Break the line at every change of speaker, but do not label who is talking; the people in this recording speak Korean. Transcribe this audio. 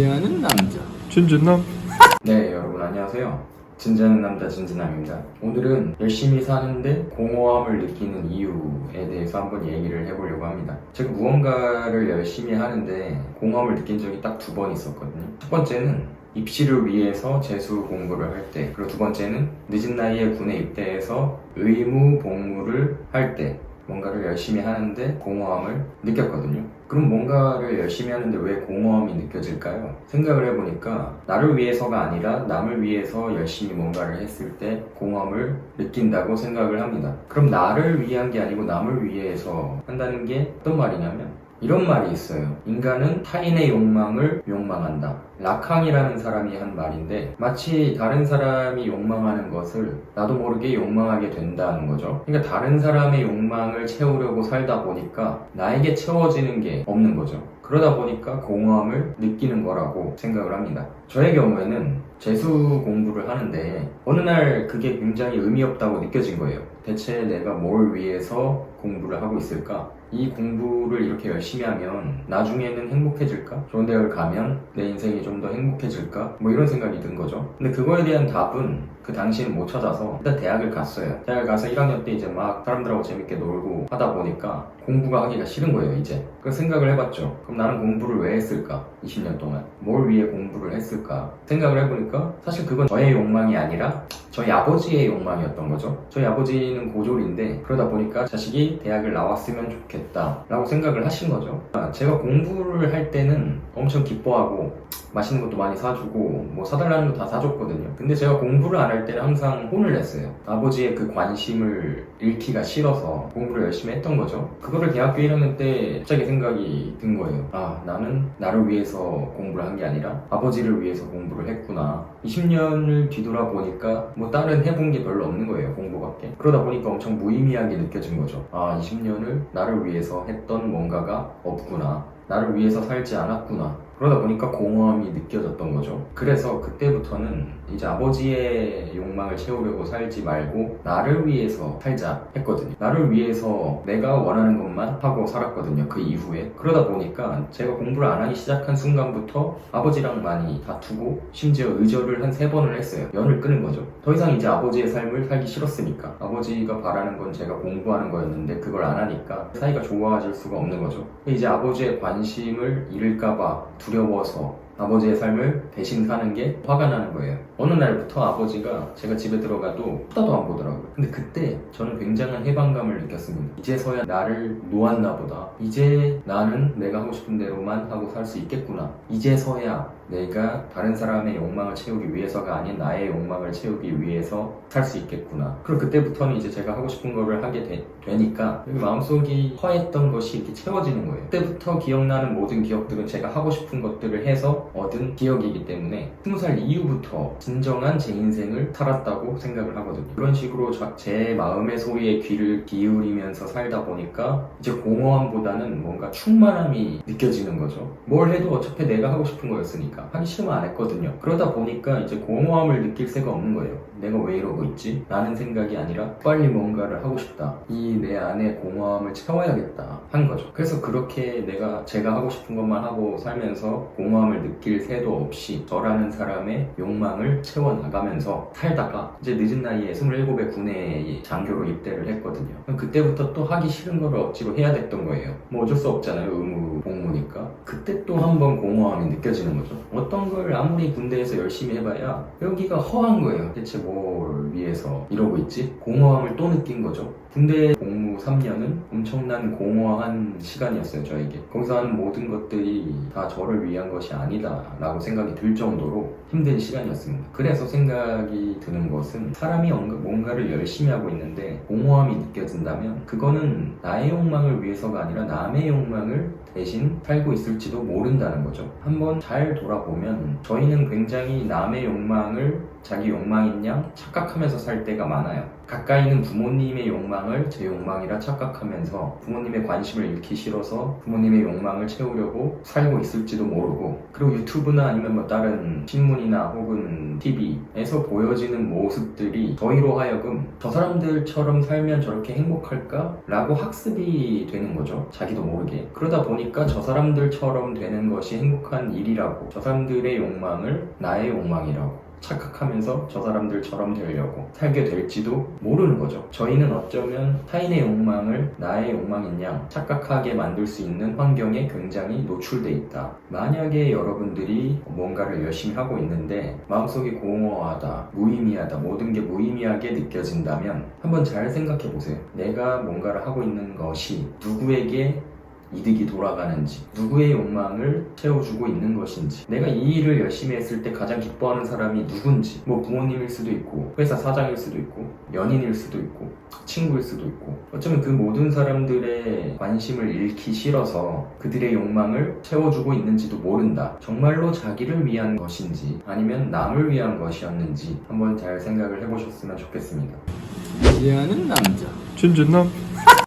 진지하는 남자
진진남.
네, 여러분 안녕하세요. 진지하는 남자 진진남입니다. 오늘은 열심히 사는데 공허함을 느끼는 이유에 대해서 한번 얘기를 해보려고 합니다. 제가 무언가를 열심히 하는데 공허함을 느낀 적이 딱 2번 있었거든요. 첫 번째는 입시를 위해서 재수 공부를 할 때, 그리고 두 번째는 늦은 나이에 군에 입대해서 의무 복무를 할 때 뭔가를 열심히 하는데 공허함을 느꼈거든요. 그럼 뭔가를 열심히 하는데 왜 공허함이 느껴질까요? 생각을 해보니까 나를 위해서가 아니라 남을 위해서 열심히 뭔가를 했을 때 공허함을 느낀다고 생각을 합니다. 그럼 나를 위한 게 아니고 남을 위해서 한다는 게 어떤 말이냐면 이런 말이 있어요. 인간은 타인의 욕망을 욕망한다. 라캉이라는 사람이 한 말인데 마치 다른 사람이 욕망하는 것을 나도 모르게 욕망하게 된다는 거죠. 그러니까 다른 사람의 욕망을 채우려고 살다 보니까 나에게 채워지는 게 없는 거죠. 그러다 보니까 공허함을 느끼는 거라고 생각을 합니다. 저의 경우에는 재수 공부를 하는데 어느 날 그게 굉장히 의미 없다고 느껴진 거예요. 대체 내가 뭘 위해서 공부를 하고 있을까? 이 공부를 이렇게 열심히 하면 나중에는 행복해질까? 좋은 대학을 가면 내 인생이 좀 더 행복해질까? 뭐 이런 생각이 든 거죠. 근데 그거에 대한 답은 그 당시에는 못 찾아서 일단 대학을 갔어요. 대학을 가서 1학년 때 이제 막 사람들하고 재밌게 놀고 하다 보니까 공부가 하기가 싫은 거예요, 이제. 그래서 생각을 해봤죠. 그럼 나는 공부를 왜 했을까? 20년 동안. 뭘 위해 공부를 했을까? 생각을 해보니까 사실 그건 저의 욕망이 아니라 저희 아버지의 욕망이었던 거죠. 저희 아버지는 고졸인데 그러다 보니까 자식이 대학을 나왔으면 좋겠다 라고 생각을 하신 거죠. 제가 공부를 할 때는 엄청 기뻐하고 맛있는 것도 많이 사주고 뭐 사달라는 거 다 사줬거든요. 근데 제가 공부를 안 할 때는 항상 혼을 냈어요. 아버지의 그 관심을 잃기가 싫어서 공부를 열심히 했던 거죠. 그거를 대학교 1학년 때 갑자기 생각이 든 거예요. 나는 나를 위해서 공부를 한 게 아니라 아버지를 위해서 공부를 했구나. 20년을 뒤돌아보니까 뭐 다른 해본 게 별로 없는 거예요, 공부밖에. 그러다 보니까 엄청 무의미하게 느껴진 거죠. 20년을 나를 위해서 했던 뭔가가 없구나. 나를 위해서 살지 않았구나. 그러다 보니까 공허함이 느껴졌던 거죠. 그래서 그때부터는 이제 아버지의 욕망을 채우려고 살지 말고 나를 위해서 살자 했거든요. 나를 위해서 내가 원하는 것만 하고 살았거든요, 그 이후에. 그러다 보니까 제가 공부를 안 하기 시작한 순간부터 아버지랑 많이 다투고 심지어 의절을 한 3번을 했어요. 연을 끊은 거죠. 더 이상 이제 아버지의 삶을 살기 싫었으니까. 아버지가 바라는 건 제가 공부하는 거였는데 그걸 안 하니까 사이가 좋아질 수가 없는 거죠. 이제 아버지의 관심을 잃을까봐 두려워서 아버지의 삶을 대신 사는 게 화가 나는 거예요. 어느 날부터 아버지가 제가 집에 들어가도 쳐다도 안 보더라고요. 근데 그때 저는 굉장한 해방감을 느꼈습니다. 이제서야 나를 놓았나 보다. 이제 나는 내가 하고 싶은 대로만 하고 살 수 있겠구나. 이제서야 내가 다른 사람의 욕망을 채우기 위해서가 아닌 나의 욕망을 채우기 위해서 살 수 있겠구나. 그리고 그때부터는 이제 제가 하고 싶은 거를 하게 되니까 마음속이 허했던 것이 이렇게 채워지는 거예요. 그때부터 기억나는 모든 기억들은 제가 하고 싶은 것들을 해서 얻은 기억이기 때문에 20살 이후부터 진정한 제 인생을 살았다고 생각을 하거든요. 그런 식으로 제 마음의 소리에 귀를 기울이면서 살다 보니까 이제 공허함보다는 뭔가 충만함이 느껴지는 거죠. 뭘 해도 어차피 내가 하고 싶은 거였으니까 하기 싫으면 안 했거든요. 그러다 보니까 이제 공허함을 느낄 새가 없는 거예요. 내가 왜 이러고 있지? 라는 생각이 아니라 빨리 뭔가를 하고 싶다. 이 내 안에 공허함을 채워야겠다 한 거죠. 그래서 그렇게 제가 하고 싶은 것만 하고 살면서 공허함을 느낄 새도 없이 저라는 사람의 욕망을 채워나가면서 살다가 이제 늦은 나이에 27에 군에 장교로 입대를 했거든요. 그때부터 또 하기 싫은 거를 억지로 해야 됐던 거예요. 뭐 어쩔 수 없잖아요, 의무 복무니까. 그때 또 한 번 공허함이 느껴지는 거죠. 어떤 걸 아무리 군대에서 열심히 해봐야 여기가 허한 거예요. 대체 뭘 위해서 이러고 있지? 공허함을 또 느낀 거죠. 군대 복무 3년은 엄청난 공허한 시간이었어요, 저에게. 거기서 하는 모든 것들이 다 저를 위한 것이 아니다 라고 생각이 들 정도로 힘든 시간이었습니다. 그래서 생각이 드는 것은 사람이 뭔가를 열심히 하고 있는데 공허함이 느껴진다면 그거는 나의 욕망을 위해서가 아니라 남의 욕망을 대신 살고 있을지도 모른다는 거죠. 한번 잘 돌아보면 저희는 굉장히 남의 욕망을 자기 욕망인 양 착각하면서 살 때가 많아요. 가까이 있는 부모님의 욕망을 제 욕망이라 착각하면서 부모님의 관심을 잃기 싫어서 부모님의 욕망을 채우려고 살고 있을지도 모르고, 그리고 유튜브나 아니면 뭐 다른 신문이나 혹은 TV에서 보여지는 모습들이 저희로 하여금 저 사람들처럼 살면 저렇게 행복할까? 라고 학습이 되는 거죠. 자기도 모르게. 그러다 보니까 저 사람들처럼 되는 것이 행복한 일이라고, 저 사람들의 욕망을 나의 욕망이라고 착각하면서 저 사람들처럼 되려고 살게 될지도 모르는 거죠. 저희는 어쩌면 타인의 욕망을 나의 욕망인 양 착각하게 만들 수 있는 환경에 굉장히 노출돼 있다. 만약에 여러분들이 뭔가를 열심히 하고 있는데 마음속이 공허하다, 무의미하다, 모든 게 무의미하게 느껴진다면 한번 잘 생각해 보세요. 내가 뭔가를 하고 있는 것이 누구에게 이득이 돌아가는지, 누구의 욕망을 채워주고 있는 것인지, 내가 이 일을 열심히 했을 때 가장 기뻐하는 사람이 누군지, 뭐 부모님일 수도 있고 회사 사장일 수도 있고 연인일 수도 있고 친구일 수도 있고, 어쩌면 그 모든 사람들의 관심을 잃기 싫어서 그들의 욕망을 채워주고 있는지도 모른다. 정말로 자기를 위한 것인지 아니면 남을 위한 것이었는지 한번 잘 생각을 해보셨으면 좋겠습니다.
이해하는 남자
진진남